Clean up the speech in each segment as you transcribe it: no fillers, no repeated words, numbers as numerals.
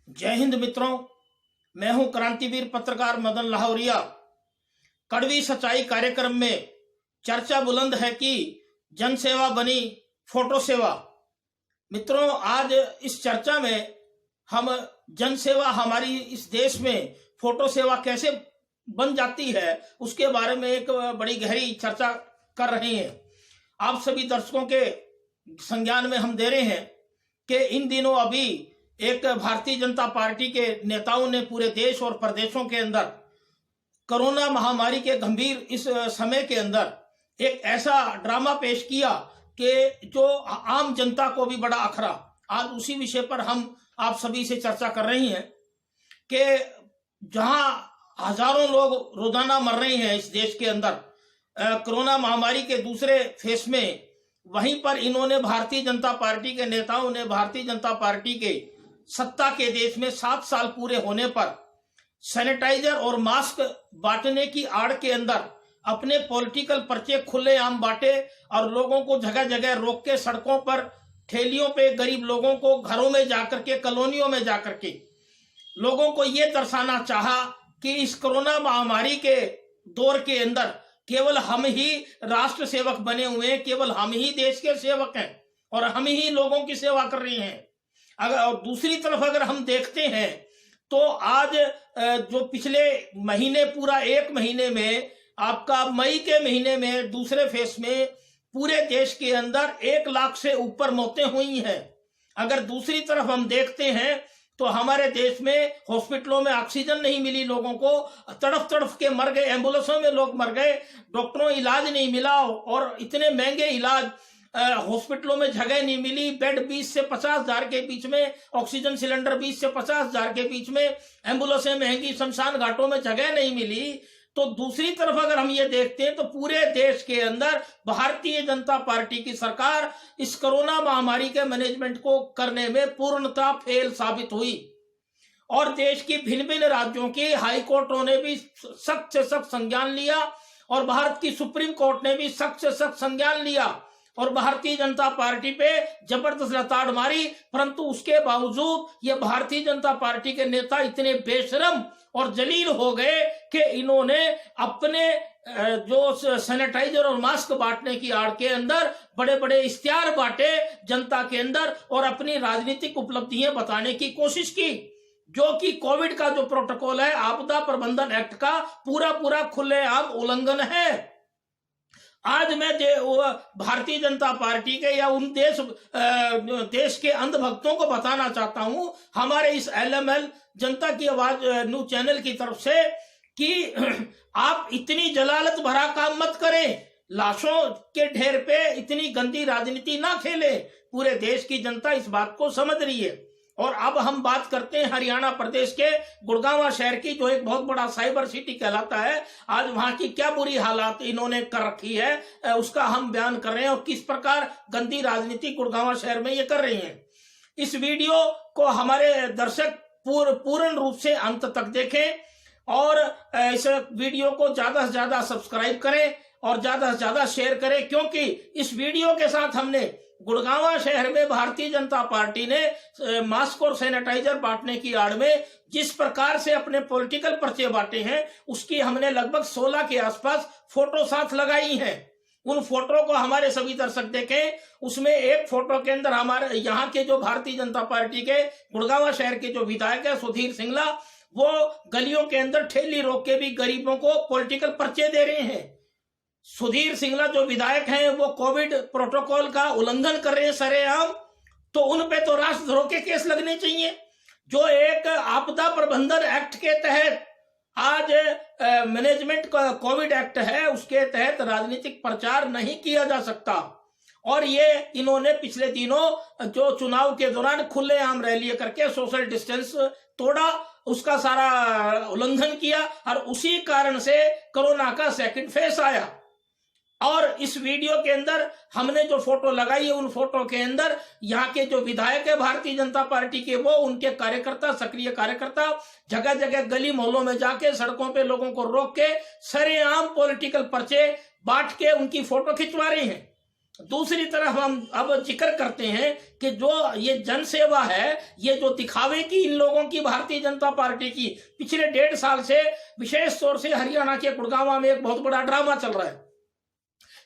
जय हिंद मित्रों, मैं हूं क्रांतिवीर पत्रकार मदन लाहौरिया। कड़वी सच्चाई कार्यक्रम में चर्चा बुलंद है कि जनसेवा बनी फोटो सेवा। मित्रों, आज इस चर्चा में हम जनसेवा हमारी इस देश में फोटो सेवा कैसे बन जाती है उसके बारे में एक बड़ी गहरी चर्चा कर रहे हैं। आप सभी दर्शकों के संज्ञान में हम दे रहे हैं कि इन दिनों अभी एक भारतीय जनता पार्टी के नेताओं ने पूरे देश और प्रदेशों के अंदर कोरोना महामारी के गंभीर इस समय के अंदर एक ऐसा ड्रामा पेश किया कि जो आम जनता को भी बड़ा अखरा। आज उसी विषय पर हम आप सभी से चर्चा कर रहे हैं कि जहां हजारों लोग रोजाना मर रहे हैं इस देश के अंदर कोरोना महामारी के दूसरे फेस में, वहीं पर इन्होंने भारतीय जनता पार्टी के नेताओं ने भारतीय जनता पार्टी के सत्ता के देश में 7 साल पूरे होने पर सैनिटाइजर और मास्क बांटने की आड़ के अंदर अपने पॉलिटिकल पर्चे खुलेआम बांटे और लोगों को जगह जगह रोक के सड़कों पर, ठेलियों पे गरीब लोगों को घरों में जाकर के, कॉलोनियों में जाकर के लोगों को ये दर्शाना चाहा कि इस कोरोना महामारी के दौर के अंदर केवल हम ही राष्ट्र सेवक बने हुए हैं, केवल हम ही देश के सेवक हैं और हम ही लोगों की सेवा कर रहे हैं। अगर और दूसरी तरफ अगर हम देखते हैं तो आज जो पिछले महीने, पूरा 1 महीने में, आपका मई के महीने में दूसरे फेस में पूरे देश के अंदर 1 लाख से ऊपर मौतें हुई हैं। अगर दूसरी तरफ हम देखते हैं तो हमारे देश में हॉस्पिटलों में ऑक्सीजन नहीं मिली, लोगों को तड़फ तड़फ के मर गए, एम्बुलेंसों में लोग मर गए, डॉक्टरों इलाज नहीं मिला और इतने महंगे इलाज, हॉस्पिटलों में जगह नहीं मिली, बेड 20 से 50 हजार के बीच में, ऑक्सीजन सिलेंडर 20 से 50 हजार के बीच में, एम्बुलेंसें महंगी, शमशान घाटों में जगह नहीं मिली। तो दूसरी तरफ अगर हम ये देखते हैं तो पूरे देश के अंदर भारतीय जनता पार्टी की सरकार इस कोरोना महामारी के मैनेजमेंट को करने में पूर्णतः फेल साबित हुई और देश की भिन्न भिन्न राज्यों की हाई कोर्टों ने भी सख्त से सख्त संज्ञान लिया और भारत की सुप्रीम कोर्ट ने भी सख्त से सख्त संज्ञान लिया और भारतीय जनता पार्टी पे जबरदस्त लताड़ मारी। परंतु उसके बावजूद ये भारतीय जनता पार्टी के नेता इतने बेशरम और जलील हो गए कि इन्होंने अपने जो सैनिटाइजर और मास्क बांटने की आड़ के अंदर बड़े बड़े इश्तिहार बांटे जनता के अंदर और अपनी राजनीतिक उपलब्धियां बताने की कोशिश की, जो कि कोविड का जो प्रोटोकॉल है, आपदा प्रबंधन एक्ट का पूरा खुलेआम उल्लंघन है। आज मैं भारतीय जनता पार्टी के या उन देश के अंधभक्तों को बताना चाहता हूं, हमारे इस LML जनता की आवाज न्यूज चैनल की तरफ से, कि आप इतनी जलालत भरा काम मत करें, लाशों के ढेर पे इतनी गंदी राजनीति ना खेलें। पूरे देश की जनता इस बात को समझ रही है। और अब हम बात करते हैं हरियाणा प्रदेश के गुड़गांव शहर की, जो एक बहुत बड़ा साइबर सिटी कहलाता है। आज वहां की क्या बुरी हालात इन्होंने कर रखी है उसका हम बयान कर रहे हैं और किस प्रकार गंदी राजनीति गुड़गांव शहर में ये कर रही है। इस वीडियो को हमारे दर्शक पूर्ण रूप से अंत तक देखें और इस वीडियो को ज्यादा से ज्यादा सब्सक्राइब करें और ज्यादा से ज्यादा शेयर करें, क्योंकि इस वीडियो के साथ हमने गुड़गांव शहर में भारतीय जनता पार्टी ने मास्क और सैनिटाइजर बांटने की आड़ में जिस प्रकार से अपने पॉलिटिकल पर्चे बांटे हैं, उसकी हमने लगभग 16 के आसपास फोटो साथ लगाई हैं। उन फोटो को हमारे सभी दर्शक देखें। उसमें एक फोटो के अंदर हमारे यहाँ के जो भारतीय जनता पार्टी के गुड़गांव शहर के जो विधायक है सुधीर सिंगला, वो गलियों के अंदर ठेली रोक के भी गरीबों को पॉलिटिकल पर्चे दे रहे हैं। सुधीर सिंगला जो विधायक हैं वो कोविड प्रोटोकॉल का उल्लंघन कर रहे हैं सरेआम, तो उन पे तो राष्ट्रद्रोह के केस लगने चाहिए। जो एक आपदा प्रबंधन एक्ट के तहत आज मैनेजमेंट का कोविड एक्ट है, उसके तहत राजनीतिक प्रचार नहीं किया जा सकता। और ये इन्होंने पिछले दिनों जो चुनाव के दौरान खुलेआम रैली करके सोशल डिस्टेंस तोड़ा, उसका सारा उल्लंघन किया और उसी कारण से कोरोना का सेकंड फेस आया। और इस वीडियो के अंदर हमने जो फोटो लगाई है, उन फोटो के अंदर यहाँ के जो विधायक है भारतीय जनता पार्टी के, वो उनके कार्यकर्ता, सक्रिय कार्यकर्ता जगह जगह गली मोहल्लों में जाके सड़कों पे लोगों को रोक के सरेआम पॉलिटिकल पर्चे बांट के उनकी फोटो खिंचवा रहे हैं। दूसरी तरफ हम अब जिक्र करते हैं कि जो ये जन सेवा है, ये जो दिखावे की इन लोगों की भारतीय जनता पार्टी की पिछले 1.5 साल से विशेष तौर से हरियाणा के गुड़गांव में एक बहुत बड़ा ड्रामा चल रहा है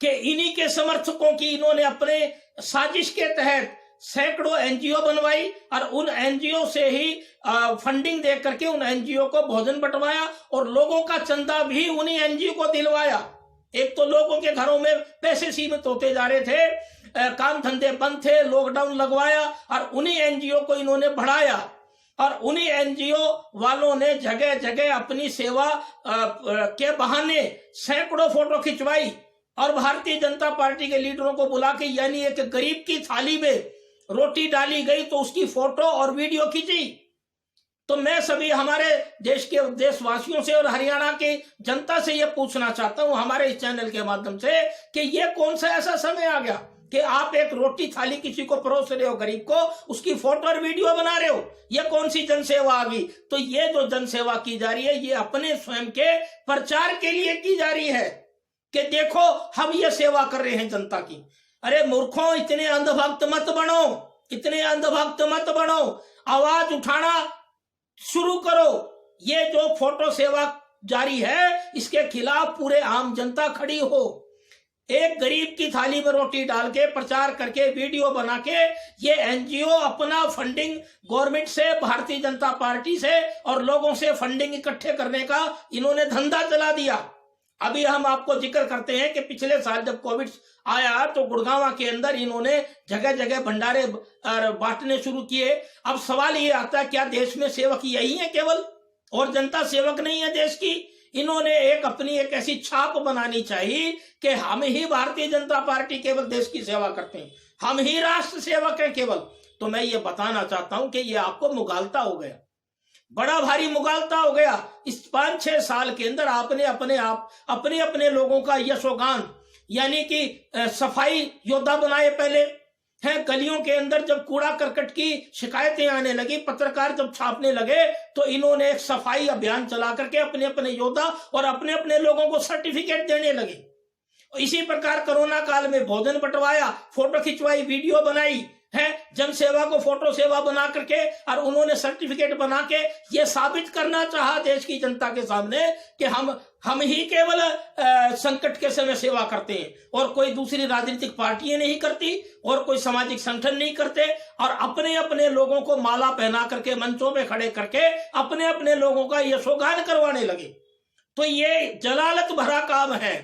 कि इन्हीं के समर्थकों की इन्होंने अपने साजिश के तहत सैकड़ों एनजीओ बनवाई और उन एनजीओ से ही फंडिंग दे करके उन एनजीओ को भोजन बंटवाया और लोगों का चंदा भी उन्हीं एनजीओ को दिलवाया। एक तो लोगों के घरों में पैसे सीमित होते जा रहे थे, काम धंधे बंद थे, लॉकडाउन लगवाया और उन्हीं एनजीओ को इन्होंने बढ़ाया और उन्हीं एनजीओ वालों ने जगह जगह अपनी सेवा के बहाने सैकड़ों फोटो खिंचवाई और भारतीय जनता पार्टी के लीडरों को बुला के, यानी एक गरीब की थाली में रोटी डाली गई तो उसकी फोटो और वीडियो खींची। तो मैं सभी हमारे देश के देशवासियों से और हरियाणा की जनता से यह पूछना चाहता हूं हमारे इस चैनल के माध्यम से कि यह कौन सा ऐसा समय आ गया कि आप एक रोटी थाली किसी को परोस रहे हो, गरीब को, उसकी फोटो और वीडियो बना रहे हो। यह कौन सी जनसेवा आ गई? तो ये जो जनसेवा की जा रही है ये अपने स्वयं के प्रचार के लिए की जा रही है कि देखो हम ये सेवा कर रहे हैं जनता की। अरे मूर्खों, इतने अंधभक्त मत बनो, इतने अंधभक्त मत बनो, आवाज उठाना शुरू करो। ये जो फोटो सेवा जारी है इसके खिलाफ पूरे आम जनता खड़ी हो। एक गरीब की थाली में रोटी डाल के प्रचार करके वीडियो बना के ये एनजीओ अपना फंडिंग गवर्नमेंट से, भारतीय जनता पार्टी से और लोगों से फंडिंग इकट्ठे करने का इन्होंने धंधा चला दिया। अभी हम आपको जिक्र करते हैं कि पिछले साल जब कोविड आया तो गुड़गांव के अंदर इन्होंने जगह जगह भंडारे बांटने शुरू किए। अब सवाल ये आता है क्या देश में सेवक यही है केवल और जनता सेवक नहीं है देश की? इन्होंने अपनी एक ऐसी छाप बनानी चाहिए कि हम ही भारतीय जनता पार्टी केवल देश की सेवा करते हैं, हम ही राष्ट्र सेवक हैं केवल। तो मैं ये बताना चाहता हूं कि ये आपको मुगालता हो गया, बड़ा भारी मुगालता हो गया। इस 5-6 साल के अंदर आपने अपने अपने लोगों का यशोगान यानी कि सफाई योद्धा बनाए पहले हैं। गलियों के अंदर जब कूड़ा करकट की शिकायतें आने लगी, पत्रकार जब छापने लगे तो इन्होंने एक सफाई अभियान चला करके अपने अपने योद्धा और अपने अपने लोगों को सर्टिफिकेट देने लगे। इसी प्रकार कोरोना काल में भोजन बंटवाया, फोटो खिंचवाई, वीडियो बनाई है, जन सेवा को फोटो सेवा बना करके और उन्होंने सर्टिफिकेट बना के ये साबित करना चाहा देश की जनता के सामने कि हम ही केवल संकट के समय सेवा करते हैं और कोई दूसरी राजनीतिक पार्टियां नहीं करती और कोई सामाजिक संगठन नहीं करते और अपने अपने लोगों को माला पहना करके मंचों में खड़े करके अपने अपने लोगों का यशोगान करवाने लगे। तो ये जलालत भरा काम है।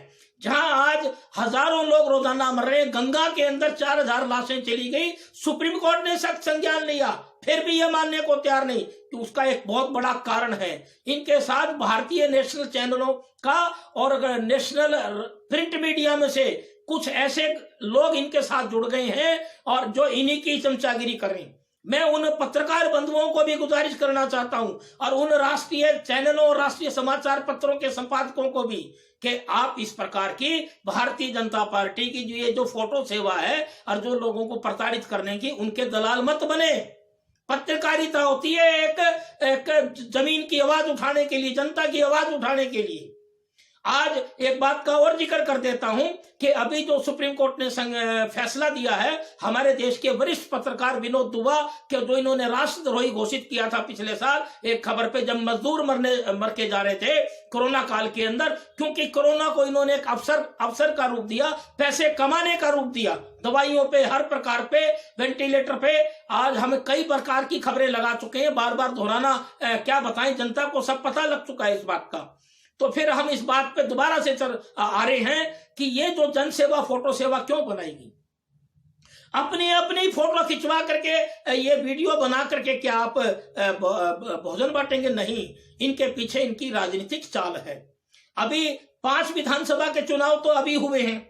जहां आज हजारों लोग रोजाना मर रहे हैं, गंगा के अंदर 4000 लाशें चली गई, सुप्रीम कोर्ट ने सख्त संज्ञान लिया, फिर भी यह मानने को तैयार नहीं कि उसका एक बहुत बड़ा कारण है इनके साथ भारतीय नेशनल चैनलों का और नेशनल प्रिंट मीडिया में से कुछ ऐसे लोग इनके साथ जुड़ गए हैं और जो इन्हीं की चमचागिरी कर रहे हैं। मैं उन पत्रकार बंधुओं को भी गुजारिश करना चाहता हूं और उन राष्ट्रीय चैनलों और राष्ट्रीय समाचार पत्रों के संपादकों को भी कि आप इस प्रकार की भारतीय जनता पार्टी की ये जो फोटो सेवा है और जो लोगों को प्रताड़ित करने की, उनके दलाल मत बने। पत्रकारिता होती है एक जमीन की आवाज उठाने के लिए, जनता की आवाज उठाने के लिए। आज एक बात का और जिक्र कर देता हूं कि अभी जो सुप्रीम कोर्ट ने फैसला दिया है, हमारे देश के वरिष्ठ पत्रकार विनोद दुआ के जो इन्होंने राष्ट्रद्रोही घोषित किया था पिछले साल एक खबर पे, जब मजदूर मर के जा रहे थे कोरोना काल के अंदर, क्योंकि कोरोना को इन्होंने एक अवसर का रूप दिया, पैसे कमाने का रूप दिया, दवाइयों पे, हर प्रकार पे, वेंटिलेटर पे। आज हम कई प्रकार की खबरें लगा चुके हैं, बार बार दोहराना क्या बताएं, जनता को सब पता लग चुका है इस बात का। तो फिर हम इस बात पे दोबारा से आ रहे हैं कि ये जो जनसेवा फोटो सेवा क्यों बनाएगी? अपनी फोटो खिंचवा करके ये वीडियो बना करके क्या आप भोजन बांटेंगे? नहीं, इनके पीछे इनकी राजनीतिक चाल है। अभी 5 विधानसभा के चुनाव तो अभी हुए हैं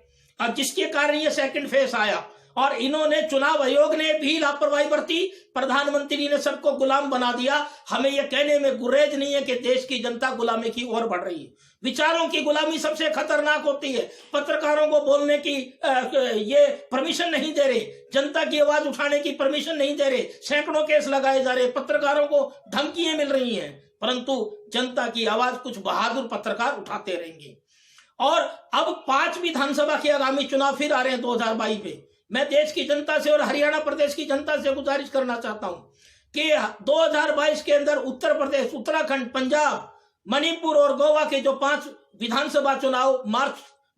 और जिसके कारण ये सेकंड फेज आया और इन्होंने, चुनाव आयोग ने भी लापरवाही बरती, प्रधानमंत्री ने सबको गुलाम बना दिया। हमें यह कहने में गुरेज नहीं है कि देश की जनता गुलामी की ओर बढ़ रही है। विचारों की गुलामी सबसे खतरनाक होती है। पत्रकारों को बोलने की ये परमिशन नहीं दे रहे, जनता की आवाज उठाने की परमिशन नहीं दे रहे, सैकड़ों केस लगाए जा रहे, पत्रकारों को धमकियां मिल रही हैं, परंतु जनता की आवाज कुछ बहादुर पत्रकार उठाते रहेंगे। और अब 5 विधानसभा के आगामी चुनाव फिर आ रहे हैं 2022 में। मैं देश की जनता से और हरियाणा प्रदेश की जनता से गुजारिश करना चाहता हूं कि 2022 के अंदर उत्तर प्रदेश, उत्तराखंड, पंजाब, मणिपुर और गोवा के जो 5 विधानसभा चुनाव मार्च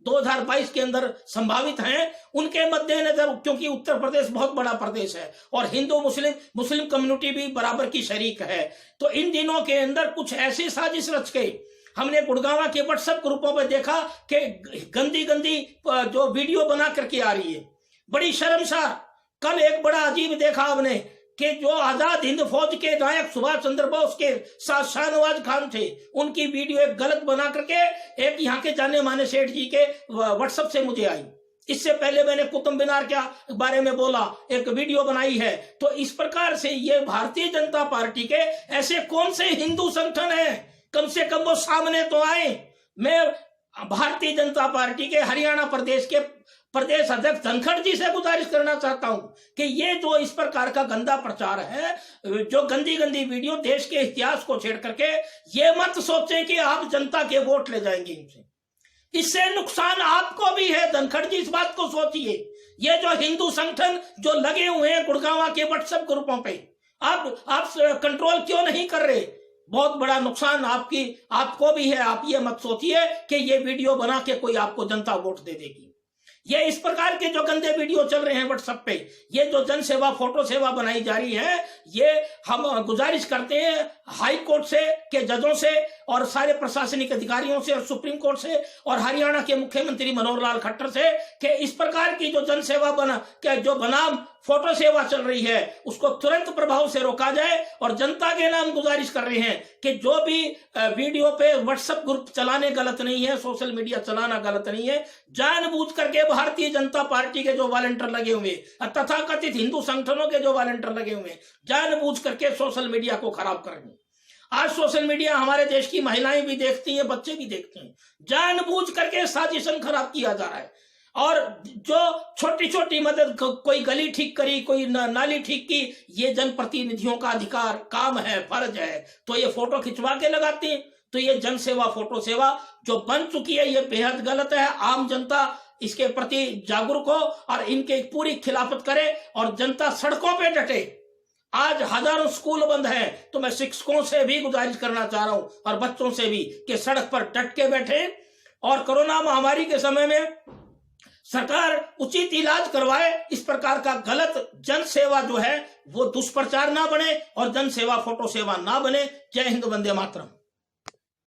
2022 के अंदर संभावित हैं, उनके मद्देनजर, क्योंकि उत्तर प्रदेश बहुत बड़ा प्रदेश है और हिंदू मुस्लिम कम्युनिटी भी बराबर की शरीक है, तो इन दिनों के अंदर कुछ ऐसी साजिश रच के हमने गुड़गांव के व्हाट्सएप ग्रुपों पर देखा कि गंदी जो वीडियो बना करके आ रही है, बड़ी शर्मसार। कल एक बड़ा अजीब देखा हमने कि जो आजाद हिंद फौज के नायक सुभाष चंद्र बोस के साथ शाहनवाज खान थे, उनकी वीडियो एक गलत बना करके एक यहाँ के जाने माने सेठ जी के व्हाट्सएप से मुझे आई। इससे पहले मैंने कुतुब मीनार के बारे में बोला, एक वीडियो बनाई है। तो इस प्रकार से ये भारतीय जनता पार्टी के ऐसे कौन से हिंदू संगठन हैं, कम से कम वो सामने तो आए। मैं भारतीय जनता पार्टी के हरियाणा प्रदेश के प्रदेश अध्यक्ष धनखड़ जी से गुजारिश करना चाहता हूं कि ये जो इस प्रकार का गंदा प्रचार है, जो गंदी वीडियो देश के इतिहास को छेड़ करके, ये मत सोचें कि आप जनता के वोट ले जाएंगे इनसे। इससे नुकसान आपको भी है। धनखड़ जी इस बात को सोचिए। ये जो हिंदू संगठन जो लगे हुए हैं गुड़गांव के व्हाट्सएप ग्रुपों पे, आप कंट्रोल क्यों नहीं कर रहे? बहुत बड़ा नुकसान आपको भी है। आप ये मत सोचिए कि ये वीडियो बना के कोई आपको जनता वोट दे देगी। ये इस प्रकार के जो गंदे वीडियो चल रहे हैं व्हाट्सएप पे, ये जो जन सेवा फोटो सेवा बनाई जा रही है, ये हम गुजारिश करते हैं हाई कोर्ट से के जजों से और सारे प्रशासनिक अधिकारियों से और सुप्रीम कोर्ट से और हरियाणा के मुख्यमंत्री मनोहर लाल खट्टर से कि इस प्रकार की जो जन सेवा जो बनाम फोटो सेवा चल रही है, उसको तुरंत प्रभाव से रोका जाए। और जनता के नाम गुजारिश कर रहे हैं कि जो भी वीडियो पे व्हाट्सएप ग्रुप चलाने गलत नहीं है, सोशल मीडिया चलाना गलत नहीं है। जानबूझ करके भारतीय जनता पार्टी के जो वॉलंटियर लगे हुए, तथाकथित हिंदू संगठनों के जो वॉलंटियर लगे हुए, जानबूझ करके सोशल मीडिया को खराब कर रहे हैं। आज सोशल मीडिया हमारे देश की महिलाएं भी देखती हैं, बच्चे भी देखते हैं। जानबूझ करके साजिशन खराब किया जा रहा है। और जो छोटी छोटी मदद, कोई गली ठीक करी, कोई नाली ठीक की, ये जनप्रतिनिधियों का अधिकार, काम है, फर्ज है, तो ये फोटो खिंचवा के लगाते हैं। तो ये जन सेवा फोटो सेवा जो बन चुकी है, ये बेहद गलत है। आम जनता इसके प्रति जागरूक हो और इनके पूरी खिलाफत करे और जनता सड़कों पे डटे। आज हजारों स्कूल बंद हैं, तो मैं शिक्षकों से भी गुजारिश करना चाह रहा हूं और बच्चों से भी कि सड़क पर डट के बैठे और कोरोना महामारी के समय में सरकार उचित इलाज करवाए। इस प्रकार का गलत जन सेवा जो है वो दुष्प्रचार ना बने और जन सेवा फोटो सेवा ना बने। जय हिंद, वंदे मातरम।